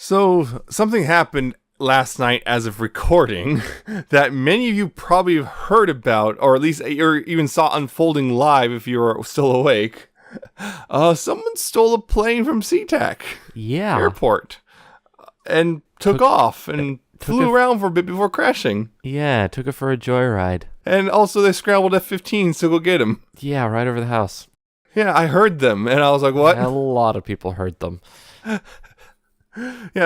So, something happened last night as of recording that many of you probably have heard about, or at least or even saw unfolding live if you were still awake. Someone stole a plane from SeaTac Airport and took off and flew around for a bit before crashing. Yeah, took it for a joyride. And also they scrambled F-15s to go get him. Yeah, right over the house. Yeah, I heard them, and I was like, what? A lot of people heard them.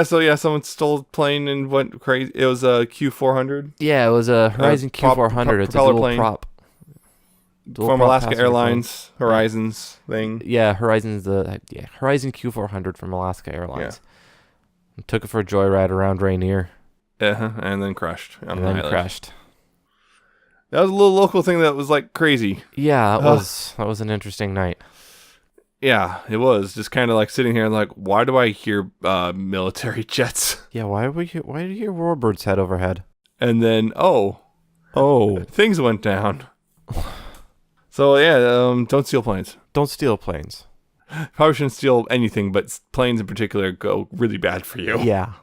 Someone stole a plane and went crazy. It was a Q400. Yeah, it was a Horizon Q400. It's a dual plane. prop. From Alaska Airlines, Horizons thing. Yeah, Horizon Q400 from Alaska Airlines. Yeah. Took it for a joyride around Rainier. And then crashed. That was a little local thing that was like crazy. Yeah, that was an interesting night. Yeah, it was just kind of like sitting here and like, why do I hear military jets? Yeah, why do you hear warbirds head overhead? And then things went down. So yeah, don't steal planes. Don't steal planes. Probably shouldn't steal anything, but planes in particular go really bad for you. Yeah.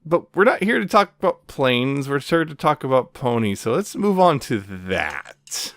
But we're not here to talk about planes. We're here to talk about ponies. So let's move on to that.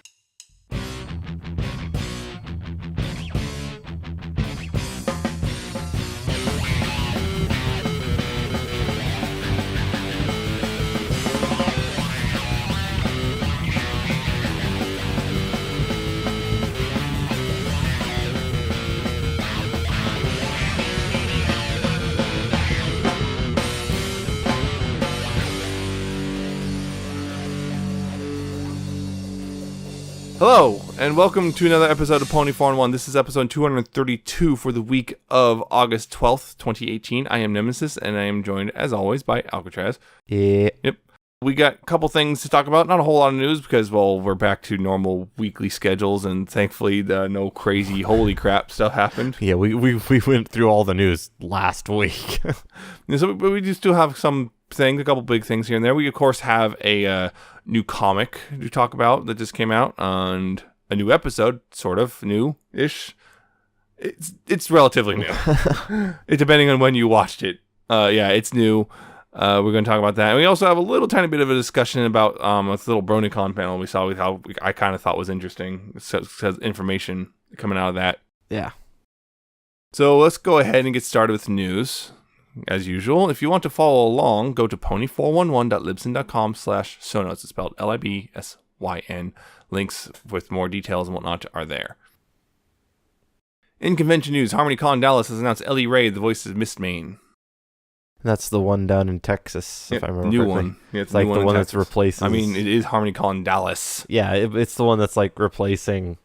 Hello, and welcome to another episode of Pony 4-in-1. This is episode 232 for the week of August 12th, 2018. I am Nemesis, and I am joined, as always, by Alca7raz. Yeah. Yep. We got a couple things to talk about. Not a whole lot of news because, well, we're back to normal weekly schedules, and thankfully, no crazy holy crap stuff happened. Yeah, we went through all the news last week. So we just do have some things, a couple big things here and there. We, of course, have a new comic to talk about that just came out, and a new episode, sort of new-ish. It's relatively new. Depending on when you watched it. It's new. We're going to talk about that. And we also have a little tiny bit of a discussion about this little BronyCon panel we saw, I kind of thought was interesting. It says information coming out of that. Yeah. So let's go ahead and get started with news. As usual, if you want to follow along, go to pony411.libsyn.com/show notes. It's spelled LIBSYN. Links with more details and whatnot are there. In convention news, HarmonyCon Dallas has announced Ellie Ray, the voice of Miss Main. That's the one down in Texas, if I remember new correctly. One. Yeah, it's like the one that's replacing. I mean, it is HarmonyCon Dallas. Yeah, it's the one that's like replacing,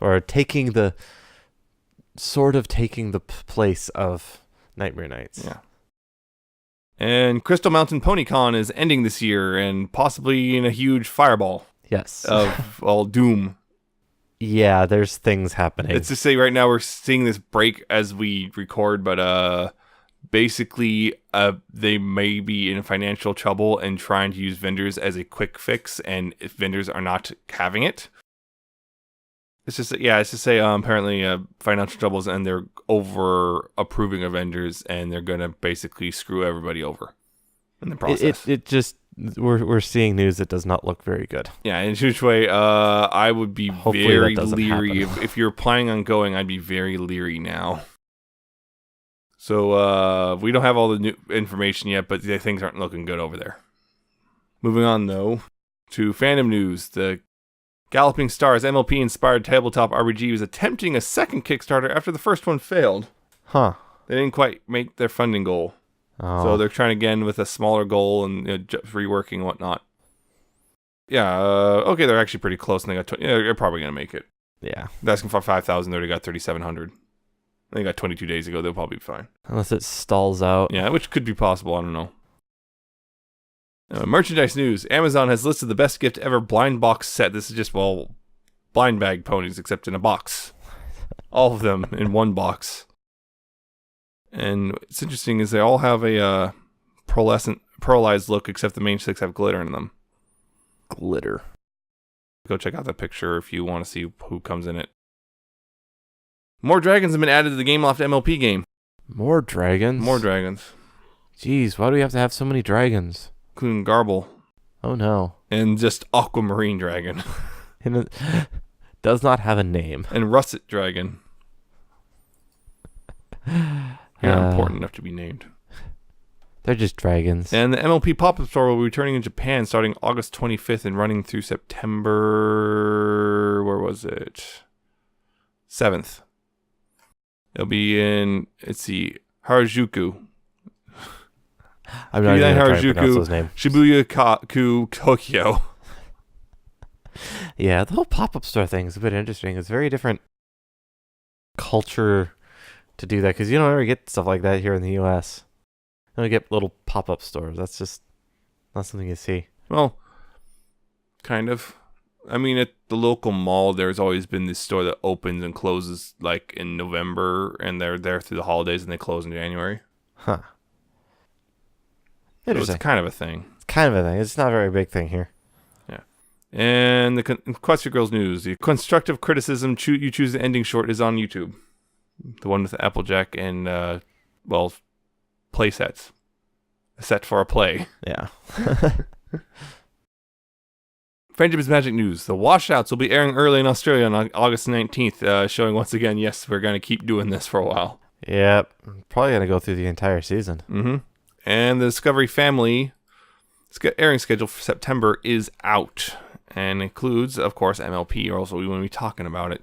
or taking the place of Nightmare Nights. Yeah. And Crystal Mountain PonyCon is ending this year, and possibly in a huge fireball. Yes. Of all doom. Yeah, there's things happening. Let's just say right now we're seeing this break as we record, but basically they may be in financial trouble and trying to use vendors as a quick fix, and if vendors are not having it, apparently financial troubles, and they're over approving of vendors, and they're gonna basically screw everybody over in the process. It just we're seeing news that does not look very good. Yeah, in a huge way. I would be Hopefully very that doesn't leery happen. if you're planning on going. I'd be very leery now. So we don't have all the new information yet, but things aren't looking good over there. Moving on though to fandom news, the Galloping Stars MLP-inspired tabletop RPG was attempting a second Kickstarter after the first one failed. Huh. They didn't quite make their funding goal. Oh. So they're trying again with a smaller goal and reworking and whatnot. Yeah, okay, they're actually pretty close, and they're probably going to make it. Yeah. They're asking for 5,000, they already got 3,700. They got 22 days ago, they'll probably be fine. Unless it stalls out. Yeah, which could be possible, I don't know. Merchandise news. Amazon has listed the best gift ever blind box set. This is just, blind bag ponies, except in a box. All of them in one box. And what's interesting is they all have a pearlized look, except the main six have glitter in them. Glitter. Go check out that picture if you want to see who comes in it. More dragons have been added to the Gameloft MLP game. More dragons? More dragons. Jeez, why do we have to have so many dragons? Including Garble. Oh no. And just Aquamarine Dragon. And it does not have a name. And Russet Dragon. Not important enough to be named. They're just dragons. And the MLP pop-up store will be returning in Japan starting August 25th and running through September... Where was it? 7th. It'll be in... Let's see. Harajuku. I'm not even trying to pronounce those names. Shibuya-ku, Tokyo. Yeah, the whole pop-up store thing is a bit interesting. It's very different culture to do that because you don't ever get stuff like that here in the U.S. You don't get little pop-up stores. That's just not something you see. Well, kind of. I mean, at the local mall, there's always been this store that opens and closes like in November, and they're there through the holidays, and they close in January. Huh. So it's kind of a thing. It's kind of a thing. It's not a very big thing here. Yeah. And the Quest for Girls news. The constructive criticism you choose the ending short is on YouTube. The one with Applejack and, play sets. A set for a play. Yeah. Friendship is Magic news. The Washouts will be airing early in Australia on August 19th, showing once again, yes, we're going to keep doing this for a while. Yep. Probably going to go through the entire season. Mm-hmm. And the Discovery Family airing schedule for September is out and includes, of course, MLP, or also we want to be talking about it.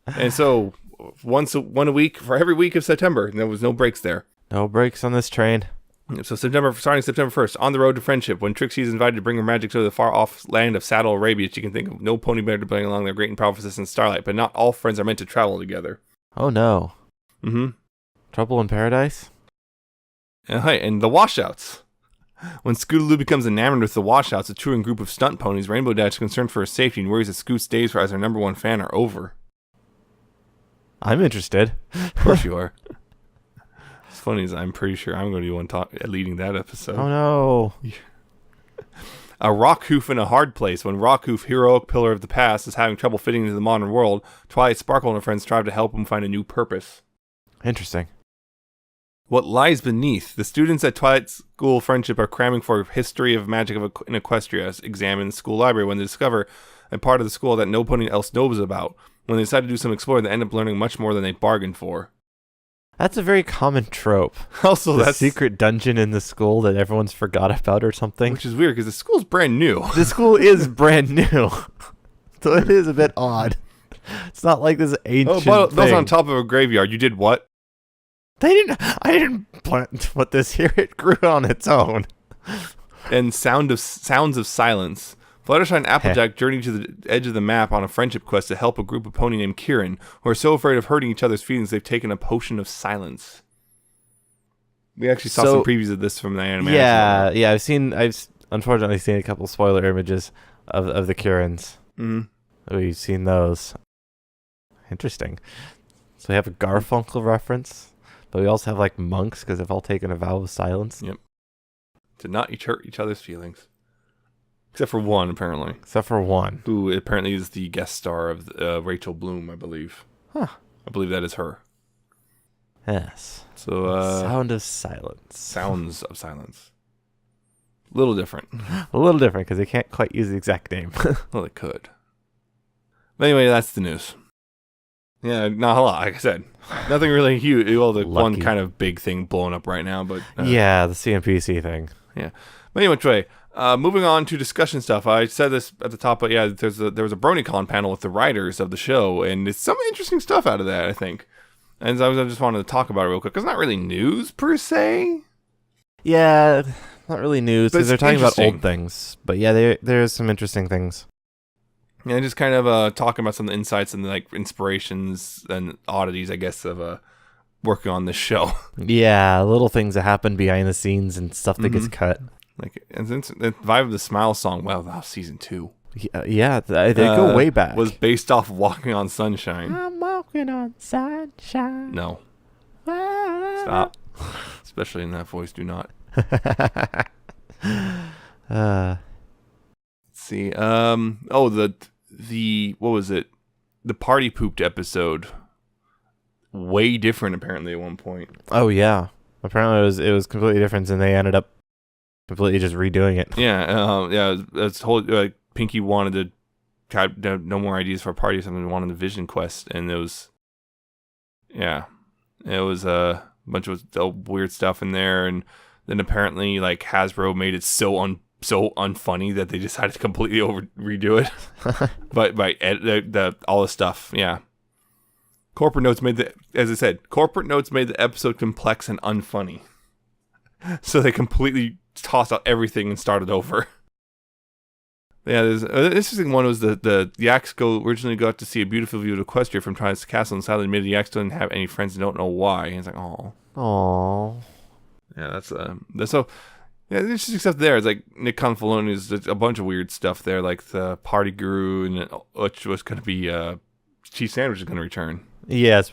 And so, one a week for every week of September. And there was no breaks there. No breaks on this train. So starting September 1st, On the Road to Friendship, when Trixie is invited to bring her magic to the far-off land of Saddle Arabia, she can think of no pony better to bring along their great and powerful assistant Starlight, but not all friends are meant to travel together. Oh no. Mm-hmm. Trouble in Paradise? And the Washouts. When Scootaloo becomes enamored with the Washouts, a touring group of stunt ponies, Rainbow Dash is concerned for her safety and worries that Scoot's days as her number one fan are over. I'm interested. Of course you are. It's funny is I'm pretty sure I'm going to be one leading that episode. Oh no. A Rockhoof in a hard place. When Rockhoof, heroic pillar of the past, is having trouble fitting into the modern world, Twilight, Sparkle, and her friends strive to help him find a new purpose. Interesting. What lies beneath? The students at Twilight School Friendship are cramming for history of magic in Equestria, examine the school library when they discover a part of the school that nobody else knows about. When they decide to do some exploring, they end up learning much more than they bargained for. That's a very common trope. Also, the that's secret dungeon in the school that everyone's forgot about or something. Which is weird because the school's brand new. The school is brand new. So it is a bit odd. It's not like this ancient but thing. that was on top of a graveyard. You did what? I didn't put this here. It grew on its own. And sounds of silence. Fluttershy and Applejack journey to the edge of the map on a friendship quest to help a group of pony named Kieran, who are so afraid of hurting each other's feelings they've taken a potion of silence. We actually saw some previews of this from the animation. Yeah, I've unfortunately seen a couple spoiler images of the Kierans. Mm-hmm. We've seen those. Interesting. So we have a Garfunkel reference. But we also have, like, monks, because they've all taken a vow of silence. Yep. To not hurt each other's feelings. Except for one, apparently. Except for one. Who apparently is the guest star of Rachel Bloom, I believe. Huh. I believe that is her. Yes. So, Sound of silence. Sounds of silence. A little different. A little different, because they can't quite use the exact name. Well, they could. But anyway, that's the news. Yeah, not a lot, like I said. Nothing really huge. Well, the one kind of big thing blowing up right now, but... yeah, the CNPC thing. Yeah. But anyway, moving on to discussion stuff. I said this at the top, but yeah, there was a BronyCon panel with the writers of the show, and it's some interesting stuff out of that, I think. And so I just wanted to talk about it real quick. It's not really news, per se. Yeah, not really news, because they're talking about old things. But yeah, there's some interesting things. Yeah, just kind of talking about some of the insights and like inspirations and oddities, I guess, of working on this show. Yeah, little things that happen behind the scenes and stuff that gets cut. Like, and since the Vibe of the Smile song, well, that was season 2. Yeah, they go way back. Was based off Walking on Sunshine. I'm walking on sunshine. No. Stop. Especially in that voice, do not. Let's see. The what was it? The Party Pooped episode. way different apparently at one point. Oh yeah. Apparently it was completely different, and they ended up completely just redoing it. Yeah, it's whole like Pinkie wanted to have no more ideas for a party or something. Wanted the Vision Quest, and it was a bunch of weird stuff in there, and then apparently like Hasbro made it so unfunny that they decided to completely redo it. but by all the stuff, yeah. Corporate notes made the episode complex and unfunny. So they completely tossed out everything and started over. Yeah, there's an interesting one was the Yaks originally got to see a beautiful view of Equestria from Twilight Castle, and sadly admitted the Yaks don't have any friends and don't know why. And it's like, oh. Yeah, that's so. Yeah, there's interesting stuff there. It's like Nick Confaloni's a bunch of weird stuff there, like the party guru, and which was going to be Chief Sandwich is going to return. Yes,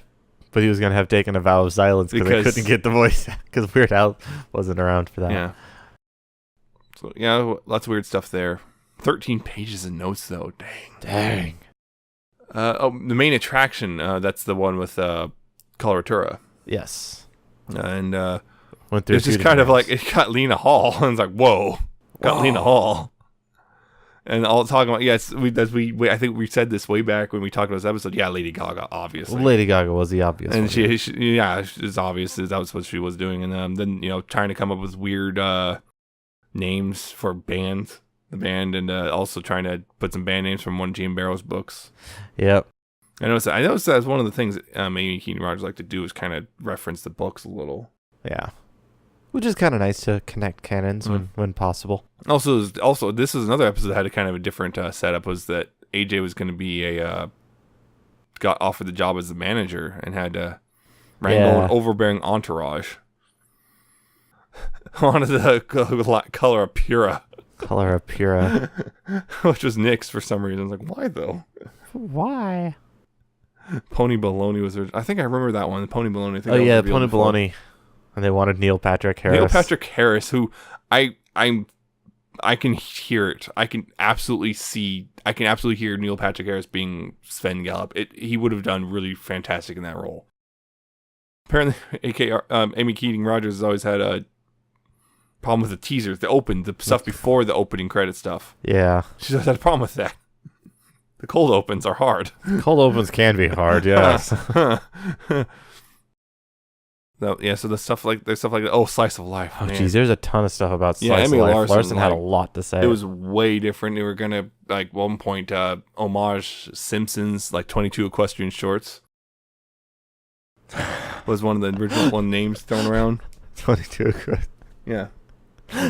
but he was going to have taken a vow of silence because they couldn't get the voice because Weird Al wasn't around for that. Yeah. So yeah, lots of weird stuff there. 13 pages of notes though. Dang. The main attraction. That's the one with Coloratura. Yes. And went through. It's just kind of like it got Lena Hall, and it's like, whoa, got Lena Hall. And all talking about I think we said this way back when we talked about this episode. Yeah, Lady Gaga, obviously. Lady Gaga was the obvious, and she it's obvious that was what she was doing. And then trying to come up with weird names for the band, and also trying to put some band names from one of Gene Barrow's books. Yep. I noticed that's one of the things Amy Keaton Rogers like to do is kind of reference the books a little. Yeah. Which is kind of nice to connect canons when possible. Also, this is another episode that had a kind of a different setup. Was that AJ was going to be got offered the job as the manager and had to wrangle an overbearing entourage. Wanted the color of Pura. Color of Pura. Which was Nick's for some reason. I was like, why though? Why? Pony Baloney was there. I think I remember that one. The Pony Baloney. Pony Baloney. And they wanted Neil Patrick Harris. Neil Patrick Harris, who I can hear it. I can absolutely hear Neil Patrick Harris being Sven Gallup. He would have done really fantastic in that role. Apparently, Amy Keating Rogers has always had a problem with the teasers, the stuff before the opening credit stuff. Yeah. She's always had a problem with that. The cold opens are hard. Cold opens can be hard, yes. So there's stuff like that. Slice of Life. Oh, geez, there's a ton of stuff about Slice of Life. Larson had a lot to say. It was way different. They were gonna one point homage Simpsons 22 Equestrian Shorts was one of the original names thrown around. 22 Equestrian. Yeah.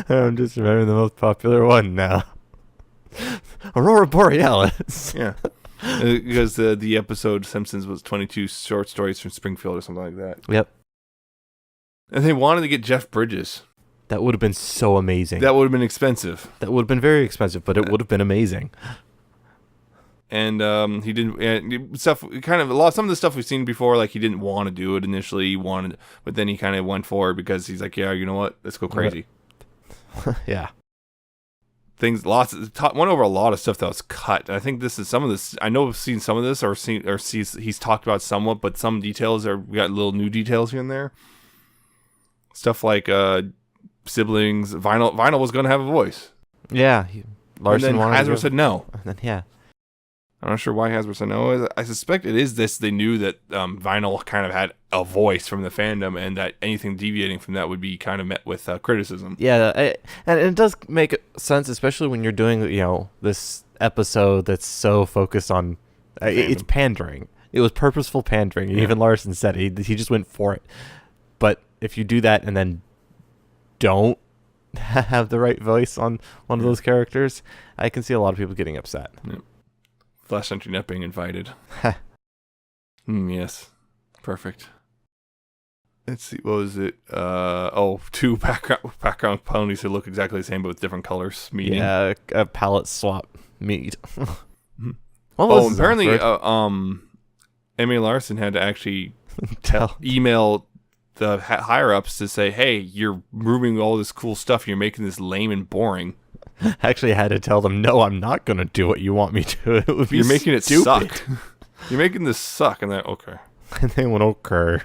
I'm just remembering the most popular one now. Aurora Borealis. Yeah. Because the episode Simpsons was 22 short stories from Springfield or something like that. Yep. And they wanted to get Jeff Bridges. That would have been so amazing. That would have been expensive. That would have been very expensive, but it would have been amazing. And he didn't some of the stuff we've seen before. He didn't want to do it initially. But then he kind of went for it because he's like, yeah, you know what? Let's go crazy. Yeah. Went over a lot of stuff that was cut. And I think this is some of this. I know I've seen some of this he's talked about somewhat, but some details we got little new details here and there. Stuff like siblings. Vinyl was going to have a voice. Yeah. Larson and then Hasbro said no. And then, yeah. I'm not sure why Hasbro said no. I suspect it is this. They knew that Vinyl kind of had a voice from the fandom, and that anything deviating from that would be kind of met with criticism. Yeah, and it does make sense, especially when you're doing this episode that's so focused on it's pandering. It was purposeful pandering. Yeah. Even Larson said he just went for it. But if you do that and then don't have the right voice on one of those characters, I can see a lot of people getting upset. Yeah. Flash Sentry not being invited. Yes. Perfect. Let's see. What was it? Two background ponies who look exactly the same but with different colors meeting. Yeah, a palette swap meet. Apparently, Emmy Larson had to actually email the higher ups to say, "Hey, you're removing all this cool stuff. You're making this lame and boring." Actually, I had to tell them, "No, I'm not going to do what you want me to. It would be You're making stupid. it suck. You're making this suck." And then, okay. Anything will occur.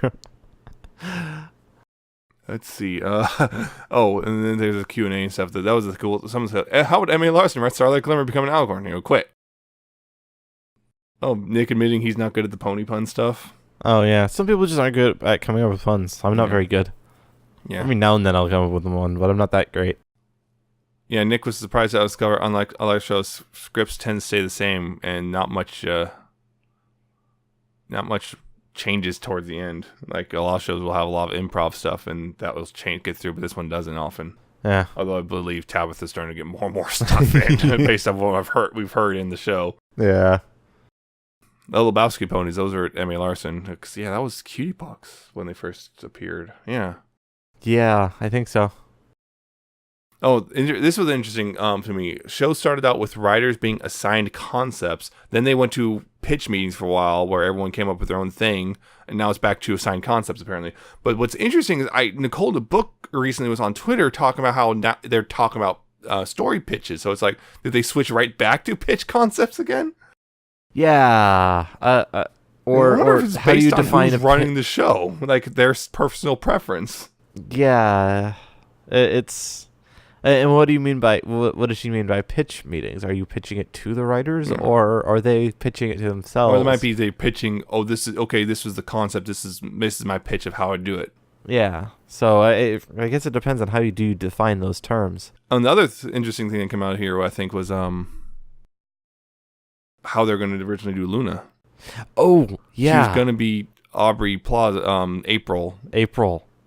Let's see. Oh, and then there's a Q&A and stuff. That was a cool. Someone said, "How would Emily Larson write Starlight Glimmer become an Alicorn?" Quit. Oh, Nick admitting he's not good at the pony pun stuff. Oh yeah, some people just aren't good at coming up with puns. I'm not very good. Yeah. I mean, now and then I'll come up with one, but I'm not that great. Yeah, Nick was surprised to discover, unlike other shows, scripts tend to stay the same and not much changes towards the end. Like a lot of shows will have a lot of improv stuff, and that will get through, but this one doesn't often. Yeah. Although I believe Tabitha's starting to get more and more stuff in based on what we've heard in the show. Yeah. The Lebowski ponies, those are Emily Larson. Yeah, that was Cutie Pucks when they first appeared. Yeah. Yeah, I think so. Oh, this was interesting to me. Show started out with writers being assigned concepts. Then they went to pitch meetings for a while where everyone came up with their own thing. And now it's back to assigned concepts, apparently. But what's interesting is Nicole the Book recently was on Twitter talking about how they're talking about story pitches. So it's like, did they switch right back to pitch concepts again? Yeah. Or if it's how do you based on define who's running the show? Like their personal preference. Yeah. It's... And what do you mean by what does she mean by pitch meetings? Are you pitching it to the writers, or are they pitching it to themselves? Or it might be they pitching. Oh, this was the concept. This is my pitch of how I do it. Yeah. So I guess it depends on how you do define those terms. Another interesting thing that came out here, I think, was how they're going to originally do Luna. Oh yeah. She's going to be Aubrey Plaza. April.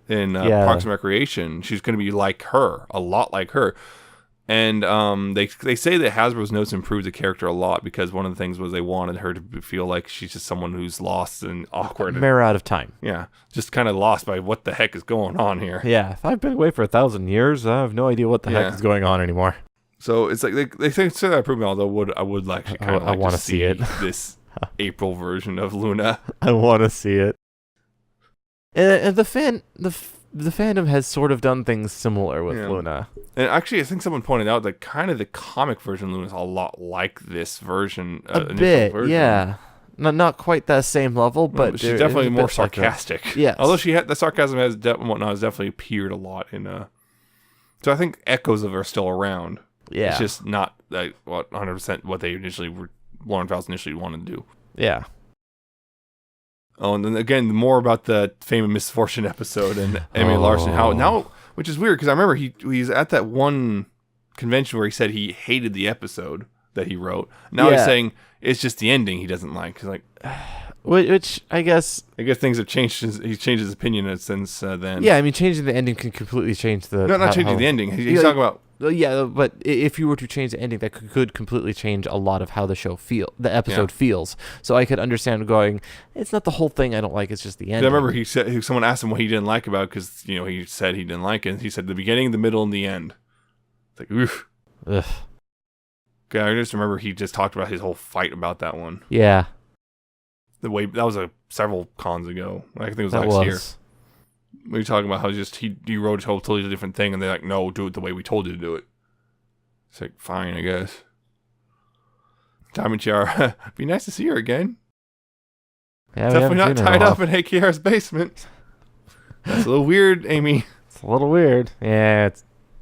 In Parks and Recreation, she's going to be like her, a lot like her, and they say that Hasbro's notes improved the character a lot because one of the things was they wanted her to feel like she's just someone who's lost and awkward, mirror out of time. Yeah, just kind of lost by what the heck is going on here. Yeah, if I've been away for 1,000 years, I have no idea what the heck is going on anymore. So it's like they say that improvement. Although I would like I want to see it. This April version of Luna. I want to see it. And the fandom has sort of done things similar with Luna. And actually, I think someone pointed out that kind of the comic version of Luna is a lot like this version. A bit, yeah. Not quite that same level, but she's definitely more sarcastic. Like yes. Although the sarcasm has definitely appeared a lot in. So I think echoes of her are still around. Yeah. It's just not like 100% what they Lauren Faust initially wanted to do. Yeah. Oh, and then again, more about the Fame and Misfortune episode and Emily Larson. How now, which is weird because I remember he's at that one convention where he said he hated the episode that he wrote. Now he's saying it's just the ending he doesn't like. He's like, which I guess things have changed. He's changed his opinion since then. Yeah, I mean, changing the ending can completely change the. No, not changing the ending. He's talking about. Yeah, but if you were to change the ending, that could completely change a lot of how the episode feels. So I could understand going, it's not the whole thing I don't like, it's just the ending. I remember he said someone asked him what he didn't like about it because he said he didn't like it. And he said the beginning, the middle, and the end. It's like oof. Ugh. Okay, I just remember he just talked about his whole fight about that one. Yeah. The way that was several cons ago. I think it was last year. We were talking about how he wrote a totally different thing, and they're like, "No, do it the way we told you to do it." It's like, fine, I guess. Diamond Chiara, be nice to see her again. Yeah, definitely not tied up in Hey Kiara's basement. That's a little weird, Amy. It's a little weird. Yeah,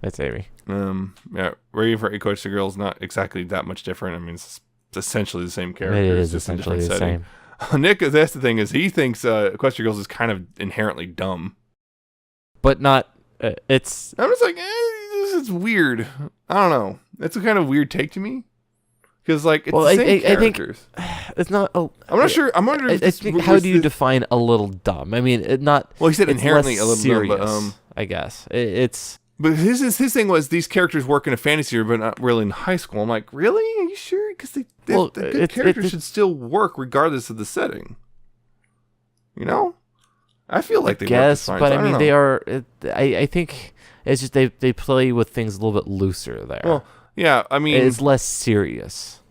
it's Amy. Yeah, Ready for Equestria Girl is not exactly that much different. I mean, it's essentially the same character. It is essentially the same. Nick, that's the thing, is he thinks Equestria Girls is kind of inherently dumb. But not, it's... I'm just like, this is weird. I don't know. It's a kind of weird take to me. Because, like, it's the same characters. I think it's not... I'm not sure. I'm wondering how do you define a little dumb? I mean, not... Well, he said inherently a little serious, dumb, but, I guess. It's... But his thing was these characters work in a fantasy but not really in high school. I'm like, really? Are you sure? Because the good characters should still work regardless of the setting. You know? I feel like they work just fine. But I mean, they are... I think it's just they play with things a little bit looser there. Well, yeah, I mean... It's less serious.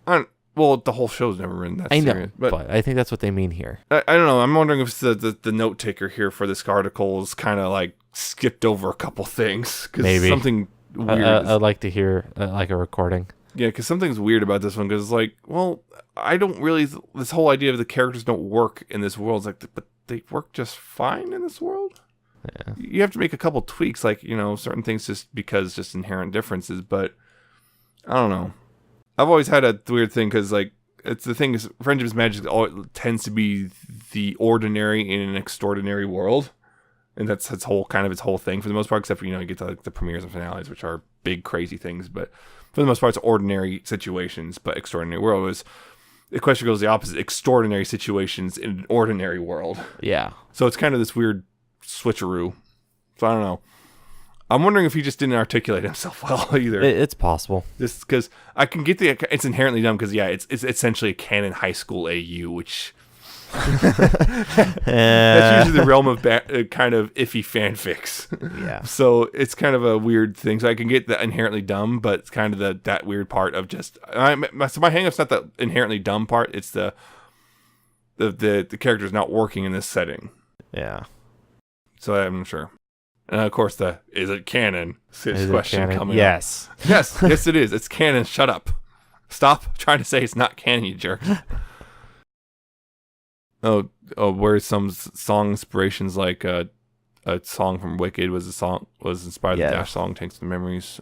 Well, the whole show's never been that serious. I know, but I think that's what they mean here. I don't know. I'm wondering if the note taker here for this article is kind of like skipped over a couple things. Maybe. Something weird. I'd like to hear like a recording. Yeah, because something's weird about this one. Because it's like, well, I don't really. This whole idea of the characters don't work in this world is like, but they work just fine in this world. Yeah. You have to make a couple tweaks, like certain things, just because just inherent differences. But I don't know. I've always had a weird thing because like it's the thing is Friendship's Magic tends to be the ordinary in an extraordinary world. And that's its whole thing for the most part, except for, you get to like the premieres and finales, which are big, crazy things. But for the most part, it's ordinary situations, but extraordinary world. Is the question goes the opposite: extraordinary situations in an ordinary world. Yeah. So it's kind of this weird switcheroo. So I don't know. I'm wondering if he just didn't articulate himself well either. It's possible. Just because I can get it's inherently dumb because it's essentially a canon high school AU, which. That's usually the realm of kind of iffy fanfics. Yeah. So it's kind of a weird thing. So I can get the inherently dumb, but it's kind of that weird part of just. So my hang-up's not the inherently dumb part. It's the character's not working in this setting. Yeah. So I'm not sure. And of course, is it canon? Is question canon? coming Yes. up. Yes, it is. It's canon. Shut up. Stop trying to say it's not canon, you jerk. Oh, where some song inspirations like a song from Wicked was inspired by the Dash song Tanks and Memories.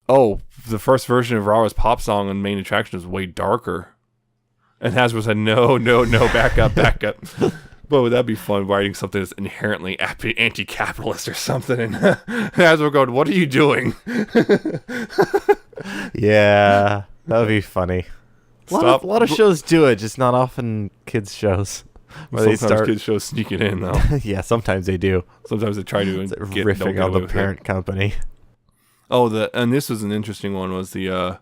Oh, the first version of Rara's pop song on Main Attraction was way darker. And Hasbro said, no, back up. But would that be fun, writing something that's inherently anti-capitalist or something? And Hasbro going, what are you doing? Yeah, that would be funny. A lot of shows do it, just not often kids shows. Sometimes kids shows sneak it in, though. Yeah, sometimes they do. Sometimes they try to get riffing on the parent company. Oh, and this was an interesting one, was the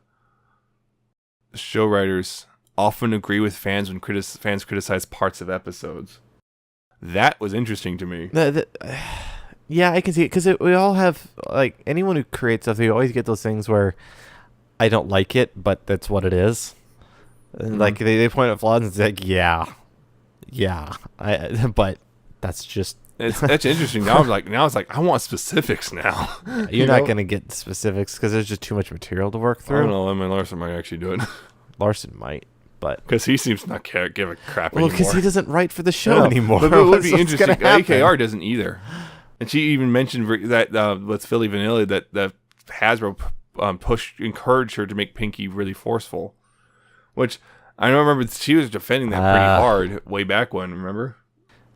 show writers often agree with fans when fans criticize parts of episodes. That was interesting to me. Yeah, I can see it, because we all have, like, anyone who creates stuff, you always get those things where I don't like it, but that's what it is. And like they point at flaws and it's like, but that's just. That's interesting. Now it's like I want specifics now. You're not gonna get specifics because there's just too much material to work through. I don't know. I mean, Larson might actually do it. Larson might, but because he seems to not give a crap anymore. Well, because he doesn't write for the show anymore. But it would be interesting. AKR doesn't either, and she even mentioned that with Philly Vanilla that Hasbro encouraged her to make Pinkie really forceful. Which I remember she was defending that pretty hard way back when. Remember?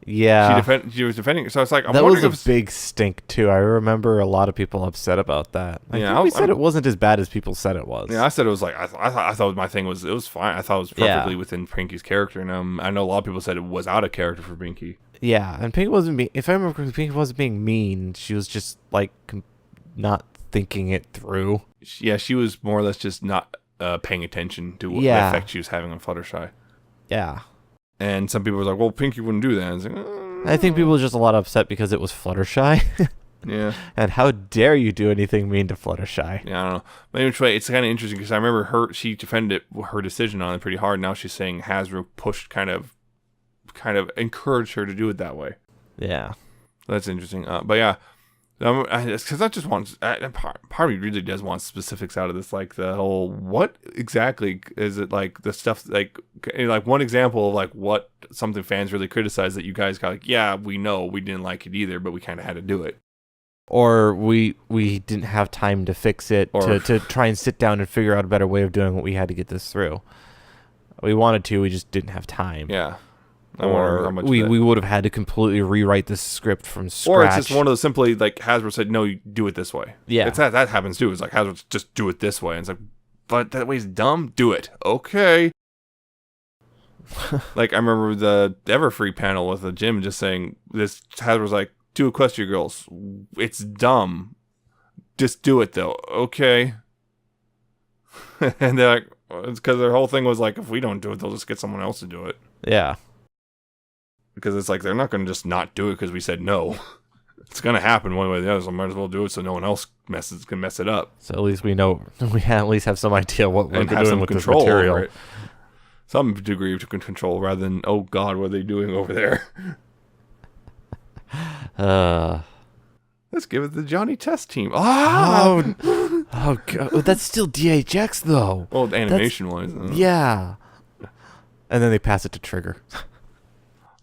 Yeah, she was defending. So it's like that was a big stink too. I remember a lot of people upset about that. We said it wasn't as bad as people said it was. Yeah, I said it was like I thought my thing was it was fine. I thought it was perfectly within Pinkie's character, and I know a lot of people said it was out of character for Pinkie. Yeah, and Pinkie wasn't being. If I remember correctly, Pinkie wasn't being mean. She was just like not thinking it through. Yeah, she was more or less just not paying attention to what the effect she was having on Fluttershy. Yeah. And some people were like, well, Pinkie wouldn't do that. I think people were just a lot upset because it was Fluttershy. Yeah. And how dare you do anything mean to Fluttershy? Yeah, I don't know. But anyway, it's kind of interesting because I remember she defended her decision on it pretty hard. Now she's saying Hasbro pushed kind of encouraged her to do it that way. Yeah. That's interesting. But yeah. Because I just want, part of me really does want specifics out of this, like the whole, what exactly is it, like the stuff, like one example of like what something fans really criticize that you guys got like, yeah, we know we didn't like it either, but we kind of had to do it. Or we didn't have time to fix it, or to try and sit down and figure out a better way of doing what we had to get this through. We wanted to, we just didn't have time. Yeah. Or we would have had to completely rewrite the script from scratch. Or it's just one of those simply like Hasbro said, no, you do it this way. Yeah. That happens too. It's like Hasbro just do it this way. And it's like, but that way's dumb. Do it. Okay. Like I remember the Everfree panel with the gym just saying this. Hasbro's like, do Equestria Girls. It's dumb. Just do it though. Okay. And they're like, it's because their whole thing was like, if we don't do it, they'll just get someone else to do it. Yeah. Because it's like they're not going to just not do it because we said no. It's going to happen one way or the other, so might as well do it so no one else can mess it up. So at least we know, we at least have some idea what we're doing with this material. Some degree of control rather than, oh God, what are they doing over there? Let's give it the Johnny Test team. Oh! Oh god, that's still DHX though. Well, animation-wise. Yeah. And then they pass it to Trigger.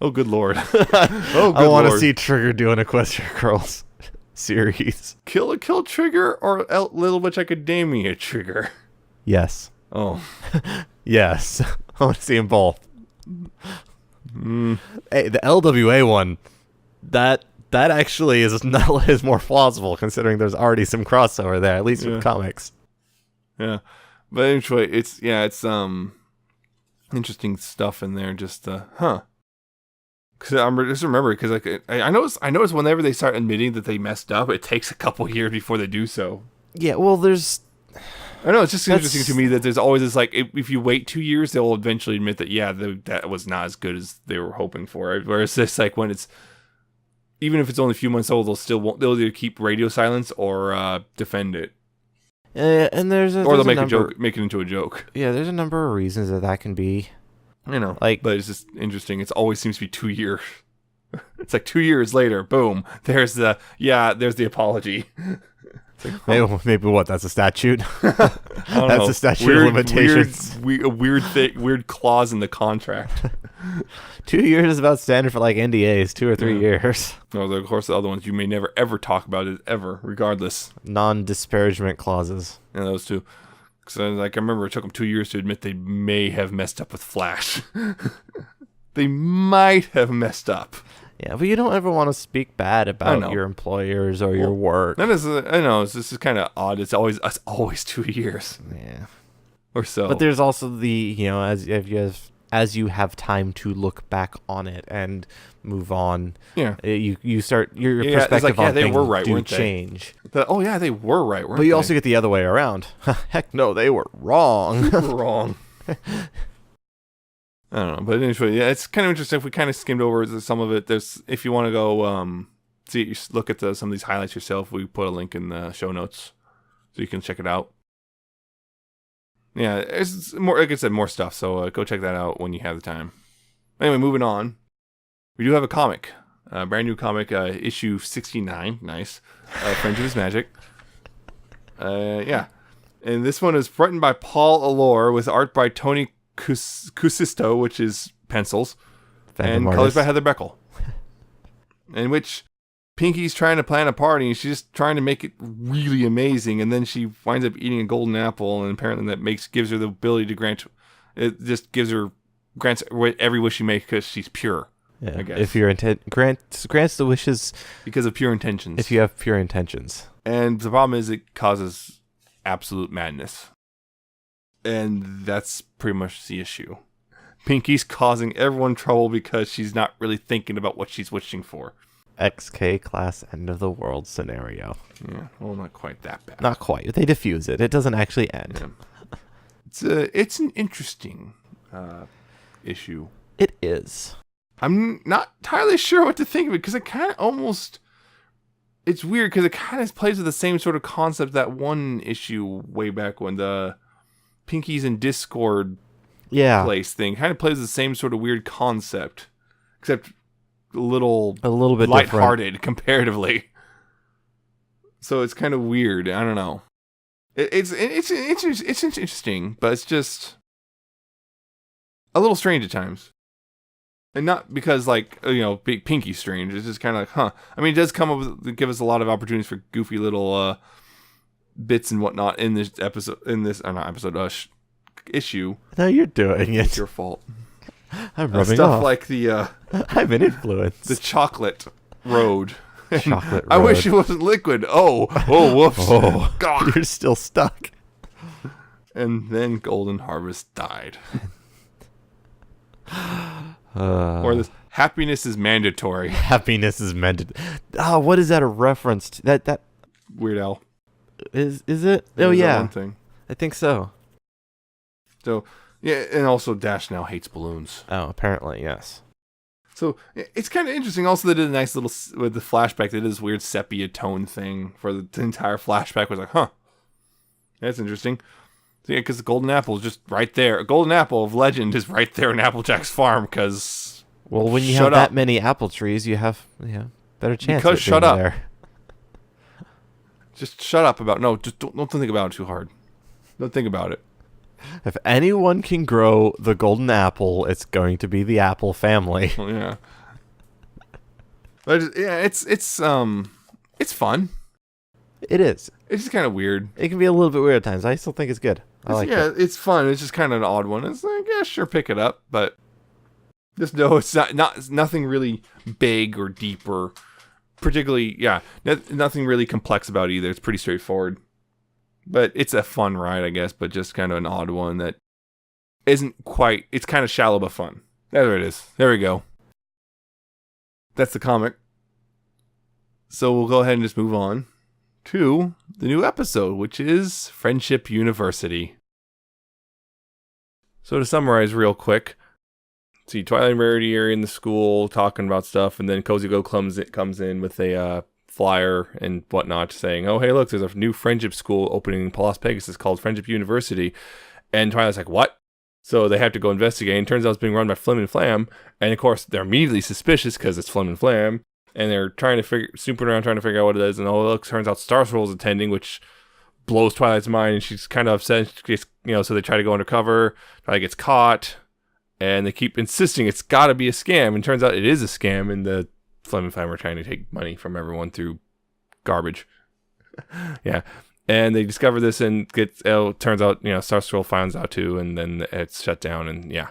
Oh, good lord. Oh, good I want to lord. see Trigger do an Equestria Girls series. Kill Trigger or Little Witch Academia Trigger? Yes. Oh. Yes. I want to see them both. Hey, the LWA one, that actually is more plausible considering there's already some crossover there, at least with comics. Yeah. But anyway, it's interesting stuff in there. Just because I noticed whenever they start admitting that they messed up, it takes a couple years before they do so. Yeah, well, I know, it's just interesting to me that there's always this, like, if you wait 2 years, they'll eventually admit that, that was not as good as they were hoping for. Right? Whereas this, like, when it's, even if it's only a few months old, they'll either keep radio silence or defend it. And they'll make it into a joke. Yeah, there's a number of reasons that can be. You know, but it's just interesting. It always seems to be 2 years. It's like 2 years later, boom, there's the apology. Like, maybe what? That's a statute. That's a statute of limitations. Weird clause in the contract. 2 years is about standard for like NDAs. 2 or 3 years. No, of course, the other ones you may never ever talk about it ever, regardless. Non-disparagement clauses. Yeah, those two. Because I remember it took them 2 years to admit they may have messed up with Flash. They might have messed up. Yeah, but you don't ever want to speak bad about your employers or your work. That is, I know, this is kind of odd. It's always 2 years. Yeah. Or so. But there's also as you have time to look back on it and move on. Yeah. You start your perspective on things weren't change. They were right, weren't they? But you also get the other way around. Heck no, they were wrong. Wrong. I don't know, but anyway, yeah, it's kind of interesting. If we kind of skimmed over some of it, if you want to go look at some of these highlights yourself, we put a link in the show notes so you can check it out. Yeah, it's more, like I said, more stuff. So go check that out when you have the time. Anyway, moving on, we do have a comic, brand new comic, issue 69. Nice, Friends of His Magic. Yeah, and this one is written by Paul Allore with art by Tony Cusisto, which is pencils, and colors by Heather Beckel. In which Pinkie's trying to plan a party, and she's just trying to make it really amazing, and then she winds up eating a golden apple, and apparently that gives her the ability to grants every wish she makes because she's pure. Yeah, I guess. If your grants the wishes because of pure intentions. If you have pure intentions, and the problem is it causes absolute madness. And that's pretty much the issue. Pinkie's causing everyone trouble because she's not really thinking about what she's wishing for. XK class end of the world scenario. Yeah, well, not quite that bad. Not quite. They diffuse it. It doesn't actually end. Yeah. It's an interesting issue. It is. I'm not entirely sure what to think of it because it kind of almost... It's weird because it kind of plays with the same sort of concept that one issue way back when the... Pinkie's in Discord place thing kind of plays the same sort of weird concept, except a little bit lighthearted different. Comparatively. So it's kind of weird. I don't know. It's interesting, but it's just a little strange at times, and not because Pinkie's strange. It's just kind of like, I mean, it does give us a lot of opportunities for goofy little. Bits and whatnot in this episode, issue. No, you're doing it. It's your fault. I'm rubbing stuff off. Like the I'm an influence. The chocolate road. Chocolate road. I wish it wasn't liquid. Oh, whoops. Oh, God. You're still stuck. And then Golden Harvest died. Or this happiness is mandatory. Happiness is mandatory. What is that a reference to? That Weird Al. Is it? Oh yeah, one thing. I think so. So yeah, and also Dash now hates balloons. Oh, apparently yes. So it's kind of interesting. Also, they did a nice little with the flashback. They did this weird sepia tone thing for the entire flashback. Was like, that's interesting. So yeah, because the golden apple is just right there. A golden apple of legend is right there in Applejack's farm. Because when you have that many apple trees, you have better chance. Because shut up. There. Just shut up about no. Just don't think about it too hard. Don't think about it. If anyone can grow the golden apple, it's going to be the Apple family. Well, yeah. But it's fun. It is. It's just kind of weird. It can be a little bit weird at times. I still think it's good. I like it. It's fun. It's just kind of an odd one. It's like, yeah, sure, pick it up, but just know it's not nothing really big or deep or particularly, nothing really complex about it either. It's pretty straightforward. But it's a fun ride, I guess, but just kind of an odd one that isn't quite, it's kind of shallow but fun. There it is. There we go. That's the comic. So we'll go ahead and just move on to the new episode, which is Friendship University. So to summarize real quick, see Twilight and Rarity are in the school talking about stuff, and then Cozy Go comes in with a flyer and whatnot saying, oh, hey, look, there's a new friendship school opening in Las Pegasus called Friendship University. And Twilight's like, what? So they have to go investigate, and turns out it's being run by Flim and Flam. And of course, they're immediately suspicious because it's Flim and Flam. And they're snooping around trying to figure out what it is. And oh, look, turns out Starswirl is attending, which blows Twilight's mind. And she's kind of upset. She gets, so they try to go undercover. Twilight gets caught. And they keep insisting it's got to be a scam. And turns out it is a scam. And the Flim and Flam are trying to take money from everyone through garbage. Yeah. And they discover this and turns out, Starswirl finds out too. And then it's shut down. And yeah.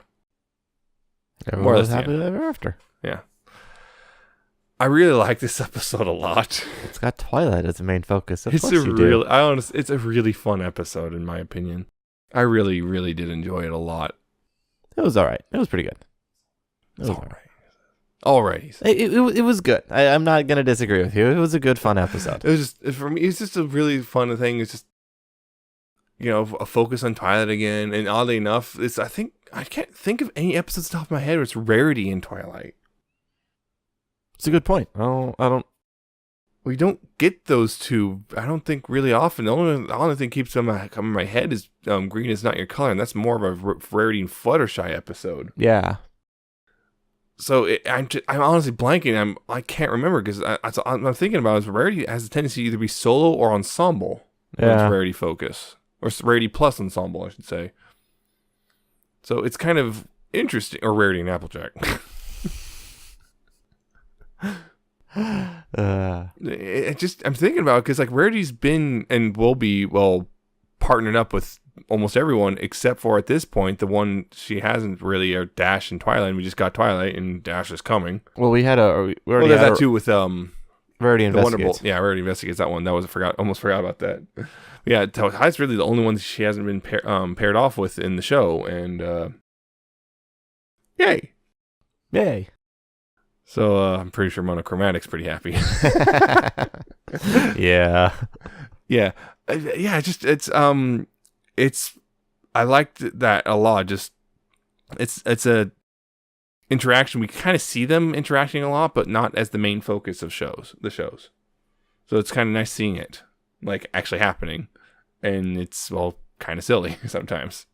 Everyone was happy ever after. Yeah. I really like this episode a lot. It's got Twilight as the main focus. It's a really fun episode in my opinion. I really, really did enjoy it a lot. It was all right. It was pretty good. It was all right. All right. It was good. I'm not going to disagree with you. It was a good, fun episode. It was just, for me, it's just a really fun thing. It's just, a focus on Twilight again. And oddly enough, I can't think of any episodes off the top of my head where it's Rarity in Twilight. It's a good point. We don't get those two, I don't think, really often. The only thing keeps them in my head is Green Is Not Your Color, and that's more of a Rarity and Fluttershy episode. Yeah. So I'm honestly blanking. I can't remember because I'm thinking about is Rarity has a tendency to either be solo or ensemble. When it's Rarity focus, or Rarity plus ensemble, I should say. So it's kind of interesting, or Rarity and Applejack. I'm thinking about it because like Rarity's been and will be partnered up with almost everyone except for at this point the one she hasn't really are Dash and Twilight. And we just got Twilight and Dash is coming. Well, we already had that too with Rarity Investigates. Rarity Investigates, that one. That was almost forgot about that. Yeah, Twiligh's really the only one that she hasn't been paired off with in the show, and yay. So I'm pretty sure Monochromatic's pretty happy. Yeah. I liked that a lot. Just it's a interaction. We kind of see them interacting a lot, but not as the main focus of the shows. So it's kind of nice seeing it like actually happening, and it's kind of silly sometimes.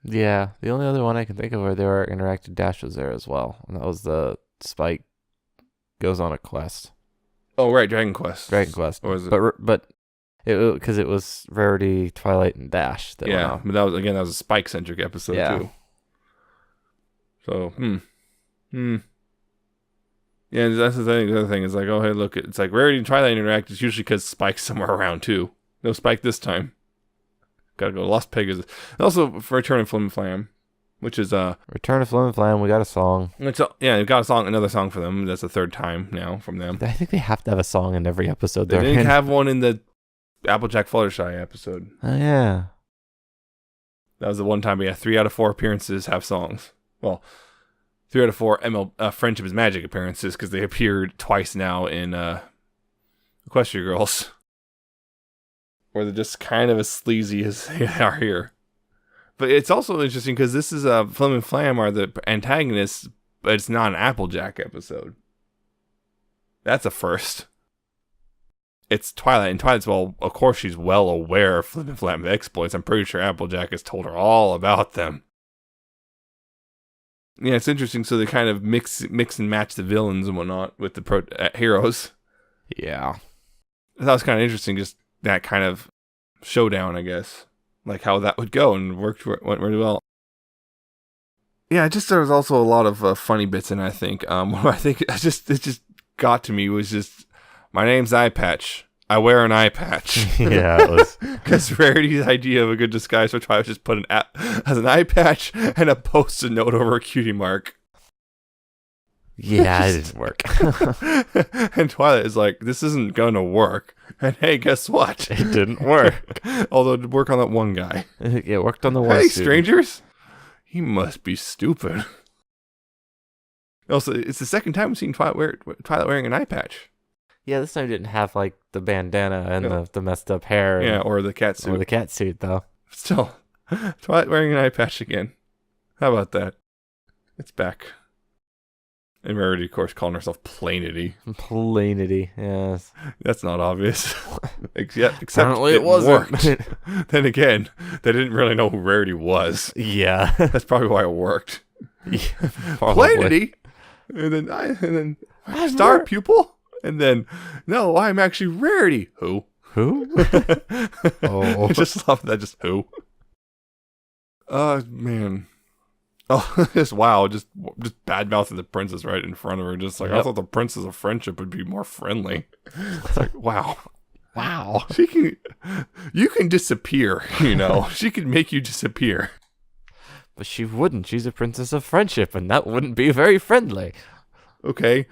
Yeah, the only other one I can think of where they were interactive Dash was there as well, and that was the Spike goes on a quest. Oh right, Dragon Quest. Or was it? But because it was Rarity, Twilight, and Dash. But that was a Spike centric episode too. So yeah, that's the thing. The other thing is like, oh hey, look, it's like Rarity and Twilight interact. It's usually because Spike's somewhere around too. No Spike this time. Gotta go to Las Pegasus. And also for Return of Flim and Flam, which is Return of Flim and Flam. We got a song. We've got another song for them. That's the third time now from them. I think they have to have a song in every episode. They didn't have one in the Applejack Fluttershy episode. Oh yeah, that was the one time we had 3 out of 4 appearances have songs. Well, 3 out of 4 Friendship is Magic appearances because they appeared twice now in Equestria Girls, where they're just kind of as sleazy as they are here. But it's also interesting because this is Flim and Flam are the antagonists, but it's not an Applejack episode. That's a first. It's Twilight, and Twilight's, of course she's well aware of Flim and Flam's exploits. I'm pretty sure Applejack has told her all about them. Yeah, it's interesting. So they kind of mix and match the villains and whatnot with the heroes. Yeah. I thought it was kind of interesting. Just that kind of showdown, I guess, like how that would go, and went really well. Yeah, there was also a lot of funny bits in it, I think. I think it just got to me was just, my name's Eyepatch. I wear an eye patch. Yeah, it was. Because Rarity's idea of a good disguise for Twilight was just put an as an eye patch and a post-it note over a cutie mark. Yeah, it didn't work. And Twilight is like, this isn't gonna work. And hey, guess what? It didn't work. Although it worked on that one guy. It worked on the one Hey, student. strangers! He must be stupid. Also, it's the second time we've seen Twilight wearing an eye patch. Yeah, this time didn't have like the bandana and the messed up hair. Yeah, or the cat suit. Or the cat suit, though. Still, Twilight wearing an eye patch again. How about that? It's back. And Rarity, of course, calling herself Plainity. Plainity, yes. That's not obvious. Except Apparently it wasn't. Worked. Then again, they didn't really know who Rarity was. Yeah. That's probably why it worked. Yeah, Plainity? And then star pupil? And then, no, I'm actually Rarity. Who? Oh. I just love that. Just who? Man. Oh, just wow. Just bad-mouthing the princess right in front of her. Just like, I thought the princess of friendship would be more friendly. It's like, wow. Wow. You can disappear, you know. She can make you disappear. But she wouldn't. She's a princess of friendship, and that wouldn't be very friendly. Okay.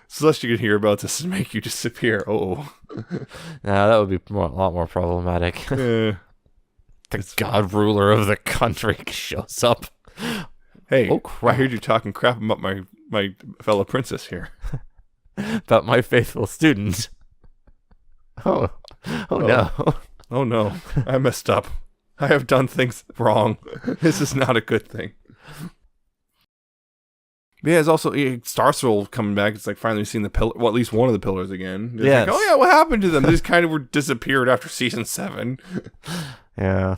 Celestia could hear about this and make you disappear. Oh. Nah, that would be a lot more problematic. The god ruler of the country shows up. Hey, oh, crap. I heard you talking crap about my fellow princess here. About my faithful student. Oh no. Oh no, I messed up. I have done things wrong. This is not a good thing. But yeah, it's also Starswirl coming back. It's like finally seeing the pillar, well, at least one of the pillars again. Yes. Like, oh yeah, what happened to them? They just kind of were disappeared after season 7. Yeah.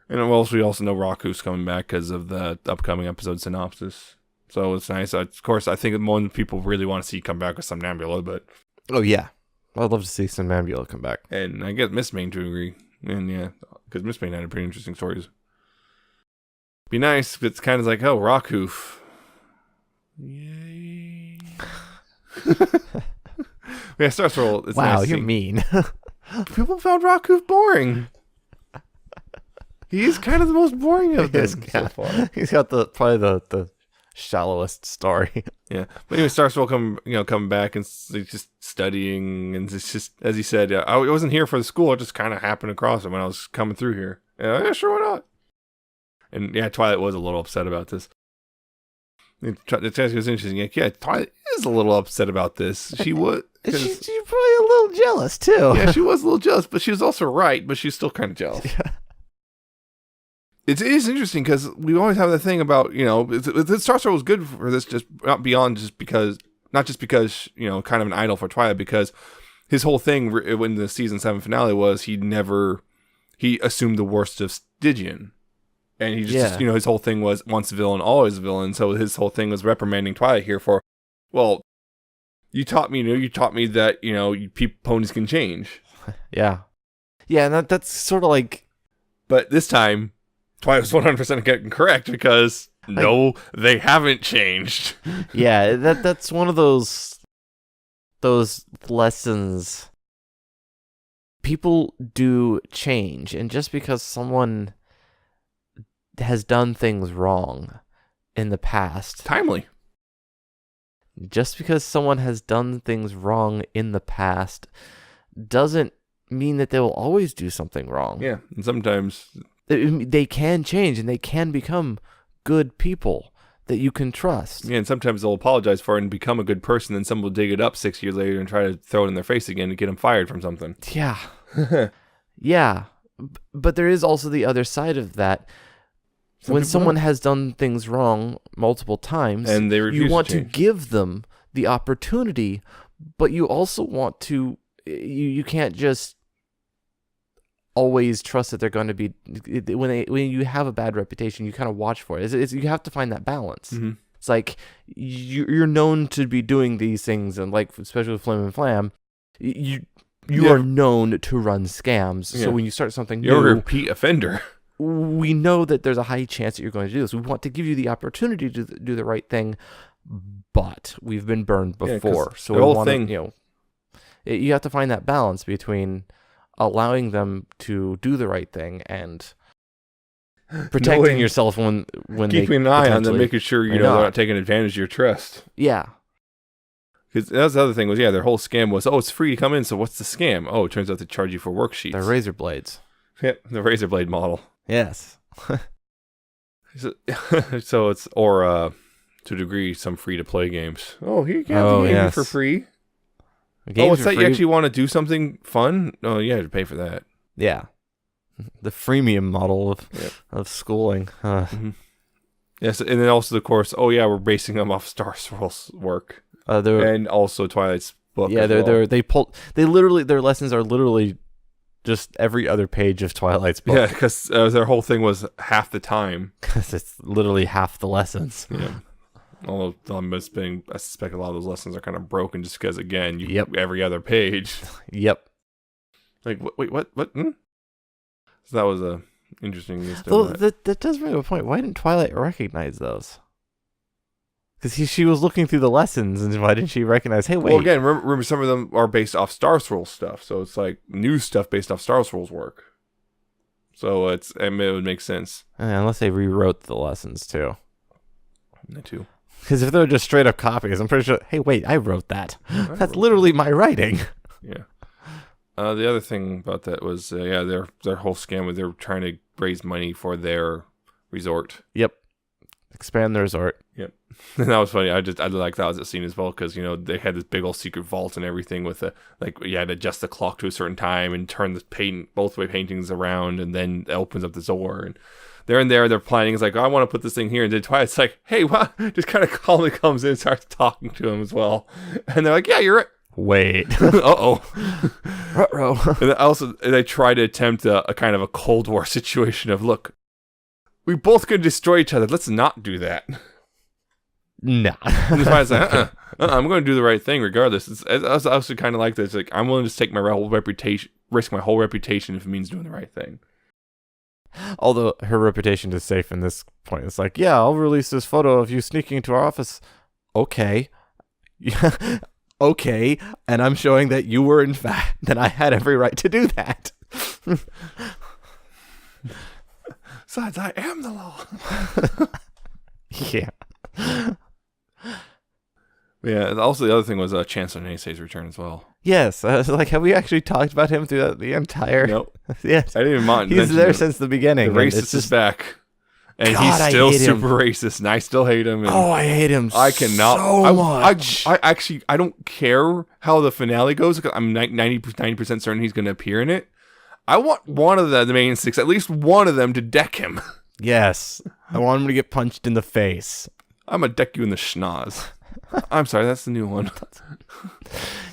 And we also know Raku's coming back because of the upcoming episode synopsis. So it's nice. Of course, I think one people really want to see come back with Somnambula, but... Oh, yeah. I'd love to see Somnambula come back. And I get Miss Main to agree. And yeah, because Miss Main had pretty interesting stories. Be nice, but it's kind of like, oh, Raku. Yay. Yeah, Starswirl. It's wow, nice you're mean. People found Raku boring. He's kind of the most boring of them so far. He's got probably the shallowest story. Yeah, but anyway, Starswirl coming back and just studying, and it's just, as he said, I wasn't here for the school. I just kind of happened across him when I was coming through here. Yeah, sure, why not? And yeah, Twilight was a little upset about this. It was interesting. Like, yeah, Twilight is a little upset about this. She was. She's probably a little jealous too. Yeah, she was a little jealous, but she was also right. But she's still kind of jealous. Yeah. It is interesting because we always have the thing about, Starswirl was good for this, just not because, kind of an idol for Twilight, because his whole thing when the season 7 finale was he assumed the worst of Stygian. And he just, his whole thing was once a villain, always a villain. So his whole thing was reprimanding Twilight here for, well, you taught me that, ponies can change. Yeah. Yeah, and that's sort of like. But this time, Twilight was 100% getting correct because no, they haven't changed. Yeah, that's one of those lessons. People do change, and just because someone has done things wrong in the past, timely. Just because someone has done things wrong in the past doesn't mean that they will always do something wrong. Yeah, and sometimes they can change and they can become good people that you can trust. Yeah, and sometimes they'll apologize for it and become a good person, then someone will dig it up 6 years later and try to throw it in their face again to get them fired from something. Yeah. Yeah. But there is also the other side of that. When someone has done things wrong multiple times, and you want to give them the opportunity, but you also want to, you can't just always trust that they're going to be, when you have a bad reputation, you kind of watch for it. You have to find that balance. Mm-hmm. It's like you're known to be doing these things, and like especially with Flim and Flam, You are known to run scams. So when you start something you're new, a repeat offender. We know that there's a high chance that you're going to do this. We want to give you the opportunity to do the right thing, but we've been burned before. So the whole thing, you have to find that balance between allowing them to do the right thing and protecting yourself when keeping an eye on them, making sure they're not taking advantage of your trust. Yeah. Because that's the other thing was, their whole scam was, it's free to come in, so what's the scam? Oh, it turns out they charge you for worksheets. They're razor blades. Yeah, the razor blade model. Yes. So it's, or to a degree, some free-to-play games. Oh, here you can have the game for free. It's that you actually want to do something fun? Oh, you have to pay for that. Yeah. The freemium model of schooling. Yes, and then also, of course, we're basing them off Starswirl's work. And also Twilight's book. Yeah, their lessons are literally just every other page of Twilight's book. Yeah, because their whole thing was half the time. Because it's literally half the lessons. Yeah. Although I suspect a lot of those lessons are kind of broken just because, again, every other page. Yep. Like, wait, what? So that was a interesting use. That does bring up a point. Why didn't Twilight recognize those? Because she was looking through the lessons, and why didn't she recognize, hey, wait. Well, again, remember some of them are based off Starswirl stuff, so it's like new stuff based off Starswirl's work. So it would make sense. Unless they rewrote the lessons, too. That too. Because if they're just straight up copies, I'm pretty sure, hey, wait, I wrote that. That's literally my writing. Yeah. The other thing about that was, their whole scam was they were trying to raise money for their resort. Yep. Expand the resort. Yep. And that was funny. I like that as a scene as well, because, they had this big old secret vault and everything with you had to adjust the clock to a certain time and turn the both way paintings around, and then it opens up the door, and they're in there, they're planning. It's like, I want to put this thing here. And then Twilight's like, hey, what? Just kind of calmly comes in and starts talking to him as well. And they're like, yeah, you're right. Wait. Uh-oh. Uh-oh. And also, they try to attempt a kind of a Cold War situation of, look, we both could destroy each other. Let's not do that. Nah. And Twilight's like, I'm going to do the right thing regardless. I also kind of like this. Like, I'm willing to take my whole reputation, risk my whole reputation if it means doing the right thing. Although her reputation is safe in this point. It's like, I'll release this photo of you sneaking into our office. Okay. Yeah. Okay. And I'm showing that you were, in fact, that I had every right to do that. Besides, I am the law. Yeah. Yeah, and also the other thing was Chancellor Neighsay's return as well. Yes, I was like, have we actually talked about him throughout the entire... Nope. Yes. I didn't even mind. He's there since the beginning. The racist is back. And God, he's still super racist, and I still hate him. And I hate him I cannot, so much. I don't care how the finale goes, because I'm 90% certain he's going to appear in it. I want one of the main six, at least one of them, to deck him. Yes. I want him to get punched in the face. I'm going to deck you in the schnoz. I'm sorry, that's the new one.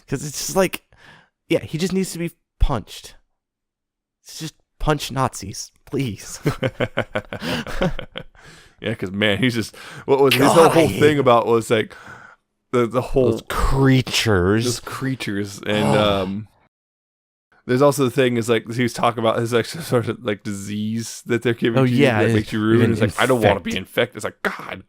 Because it's just like, he just needs to be punched. It's just punch Nazis, please. Yeah, because, man, he's just... What was his whole thing about was, like, the whole... Those creatures. Those creatures. And there's also the thing is, like, he was talking about his actual sort of, like, disease that they're giving to you that makes you rude. It's like, I don't want to be infected. It's like, God...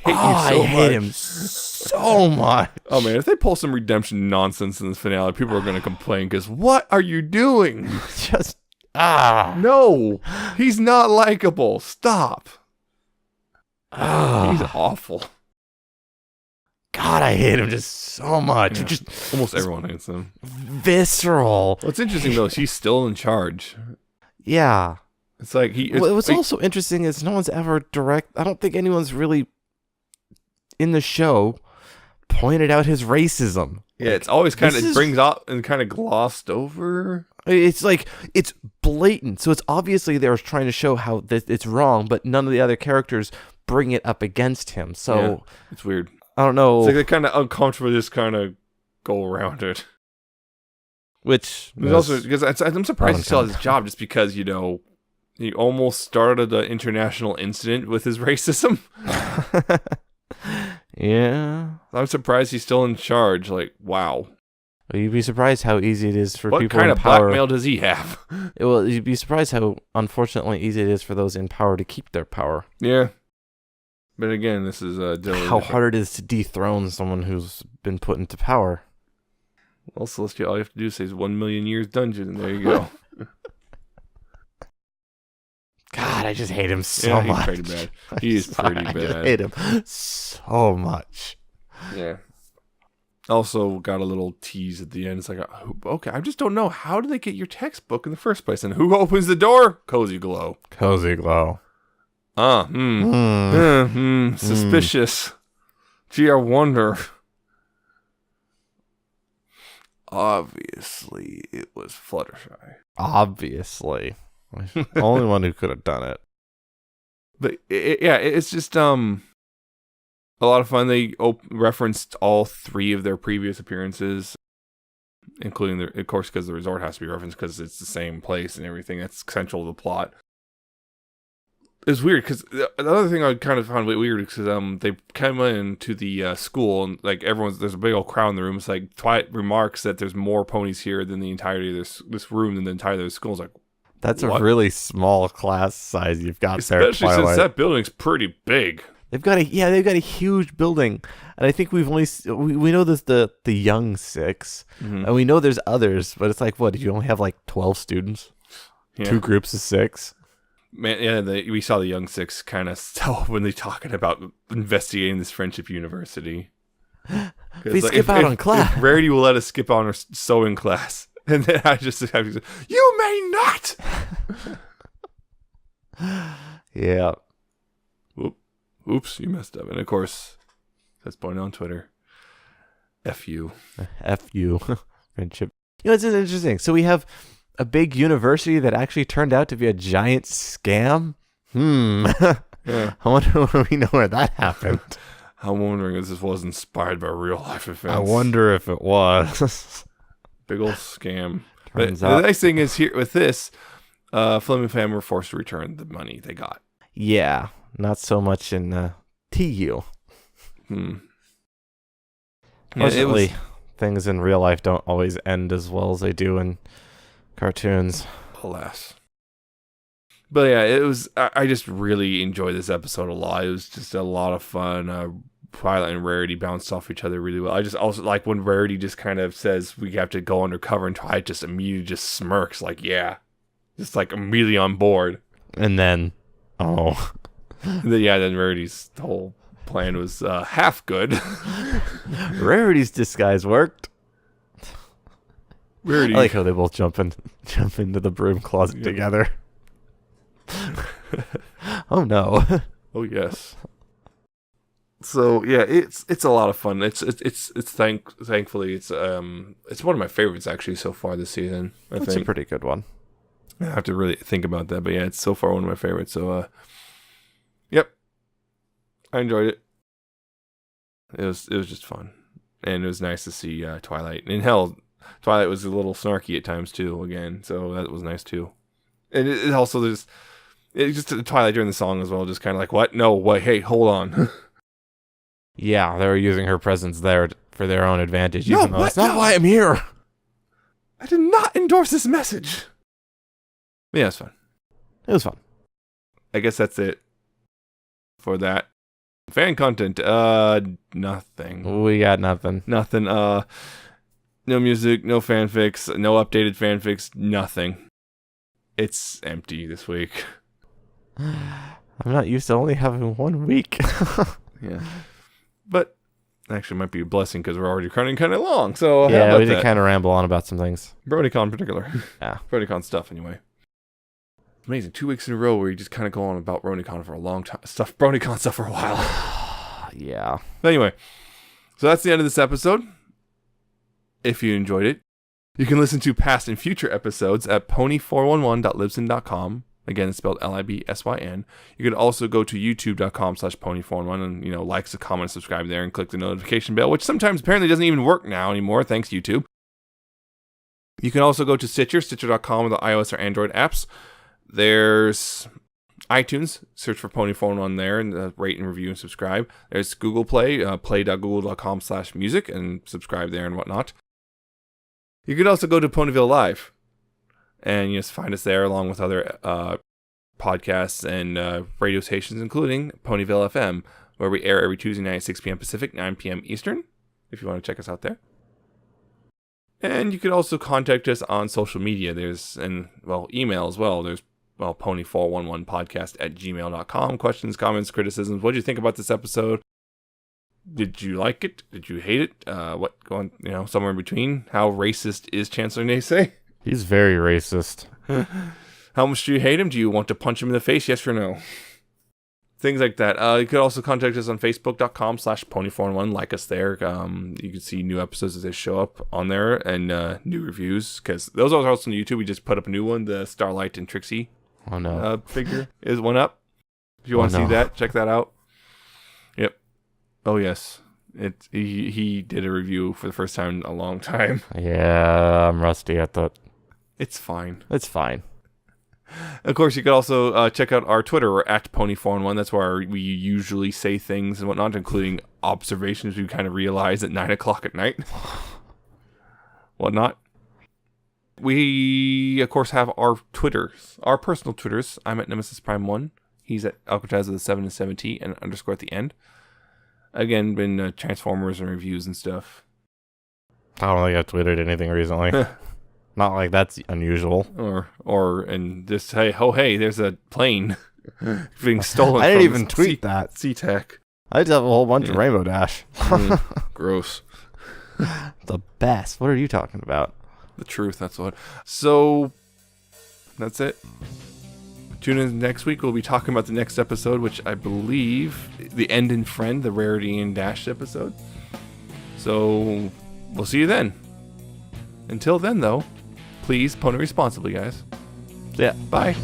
I hate him so much. Oh man, if they pull some redemption nonsense in this finale, people are going to complain, because what are you doing? Just no, he's not likable. Stop. He's awful. God, I hate him just so much. Yeah. Just almost everyone hates him. Visceral. What's interesting though is he's still in charge. Yeah. It's like what's also interesting is no one's ever I don't think anyone's really in the show pointed out his racism. Yeah, it's always kind of brings up and kind of glossed over. It's like, it's blatant. So it's obviously they were trying to show how it's wrong, but none of the other characters bring it up against him. So it's weird. I don't know. It's like they kind of uncomfortable just kind of go around it. Which is also because I'm surprised he still has his job, just because, he almost started an international incident with his racism. Yeah. I'm surprised he's still in charge. Like, wow. Well, you'd be surprised how easy it is for What people kind in of power. blackmail does he have? Well, you'd be surprised how unfortunately easy it is for those in power to keep their power. Yeah. But again, this is How hard it is to dethrone someone who's been put into power. Well, Celestia, all you have to do is say 1 million years dungeon, and there you go. God, I just hate him so much. He's pretty bad. He's pretty bad. I just hate him so much. Yeah. Also got a little tease at the end. It's like, okay, I just don't know. How do they get your textbook in the first place? And who opens the door? Cozy Glow. Cozy Glow. Suspicious. Gee, I wonder. Obviously, it was Fluttershy. Obviously. Only one who could have done it. But it's just a lot of fun. They referenced all 3 of their previous appearances, including, of course, because the resort has to be referenced because it's the same place and everything. That's central to the plot. It's weird because the other thing I kind of found weird is because they came into the school and like there's a big old crowd in the room. It's like Twilight remarks that there's more ponies here than the entirety of this room than the entirety of the school. It's like, that's what? A really small class size you've got there. Especially since that building's pretty big. They've got a huge building, and I think we know this the young 6, and we know there's others, but it's like, what, did you only have like 12 students? Yeah. 2 groups of 6. Man, yeah, we saw the young 6 kind of when they're talking about investigating this friendship university. We skip out on class. If Rarity will let us skip on our sewing class, and then I just have to say, you may not. Yeah. Oops, you messed up. And of course, that's pointed on Twitter. F you. F you. Friendship. You know, it's interesting. So we have a big university that actually turned out to be a giant scam. Yeah. I wonder when we know where that happened. I'm wondering if this was inspired by real life events. I wonder if it was. Big old scam. Turns but out. The nice thing is here with this, Flim and Fam were forced to return the money they got. Yeah. Not so much in TU. Fortunately, things in real life don't always end as well as they do in cartoons. Alas. But yeah, it was. I just really enjoyed this episode a lot. It was just a lot of fun. Twilight and Rarity bounced off each other really well. I just also like when Rarity just kind of says we have to go undercover, and Twilight just immediately just smirks like, yeah, just like immediately on board. And then, then Rarity's whole plan was half good. Rarity's disguise worked. Rarity. I like how they both jump into the broom closet together. Oh no. Oh yes. So yeah, it's a lot of fun. Thankfully it's one of my favorites actually so far this season. I think a pretty good one. I have to really think about that, but yeah, it's so far one of my favorites. So yep, I enjoyed it. It was just fun, and it was nice to see Twilight. And hell, Twilight was a little snarky at times too. Again, so that was nice too. And it also just Twilight during the song as well, just kind of like, what? No, wait, hey, hold on. Yeah, they were using her presence there for their own advantage. Even though that's not why I'm here. I did not endorse this message. But yeah, it's fun. It was fun. I guess that's it for that. Fan content, nothing. We got nothing. Nothing. No music, no fanfics, no updated fanfics, nothing. It's empty this week. I'm not used to only having 1 week. Yeah. But actually it might be a blessing because we're already running kind of long. So yeah, we did kind of ramble on about some things. BronyCon in particular. Yeah. BronyCon stuff anyway. Amazing. 2 weeks in a row where you just kind of go on about BronyCon for a long time. BronyCon stuff for a while. Yeah. But anyway, so that's the end of this episode. If you enjoyed it, you can listen to past and future episodes at pony411.libsyn.com. Again, it's spelled Libsyn. You can also go to youtube.com/pony411 and, like, comment, subscribe there, and click the notification bell, which sometimes apparently doesn't even work now anymore. Thanks, YouTube. You can also go to Stitcher.com with the iOS or Android apps. There's iTunes. Search for Pony411 there and rate and review and subscribe. There's Google Play, play.google.com/music, and subscribe there and whatnot. You could also go to Ponyville Live and just find us there along with other podcasts and radio stations, including Ponyville FM, where we air every Tuesday night at 6 p.m. Pacific, 9 p.m. Eastern, if you want to check us out there. And you could also contact us on social media. There's, email as well. There's, pony411podcast@gmail.com. Questions, comments, criticisms. What did you think about this episode? Did you like it? Did you hate it? What going, somewhere in between? How racist is Chancellor Neighsay? He's very racist. How much do you hate him? Do you want to punch him in the face? Yes or no? Things like that. You could also contact us on facebook.com/pony411. Like us there. You can see new episodes as they show up on there and new reviews. Because those are also on YouTube. We just put up a new one. The Starlight and Trixie figure is one up. If you want to see that, check that out. Yep. Oh, yes. He did a review for the first time in a long time. Yeah, I'm rusty at that. It's fine. It's fine. Of course, you could also check out our Twitter. We're at Pony411. That's where we usually say things and whatnot, including observations we kind of realize at 9 o'clock at night. Whatnot. We, of course, have our Twitters, our personal Twitters. I'm at Nemesis Prime 1. He's at Alcatraz with a 7 and 7T and an _ at the end. Again, been Transformers and reviews and stuff. I don't think I've tweeted anything recently. Not like that's unusual. And just hey, there's a plane being stolen. I didn't even tweet that. SeaTac. I just have a whole bunch of Rainbow Dash. Gross. The best. What are you talking about? The truth, that's what. So, that's it. Tune in next week. We'll be talking about the next episode, which I believe, the End and Friend, the Rarity and Dash episode. So, we'll see you then. Until then, though, please pony responsibly, guys. Yeah. Bye.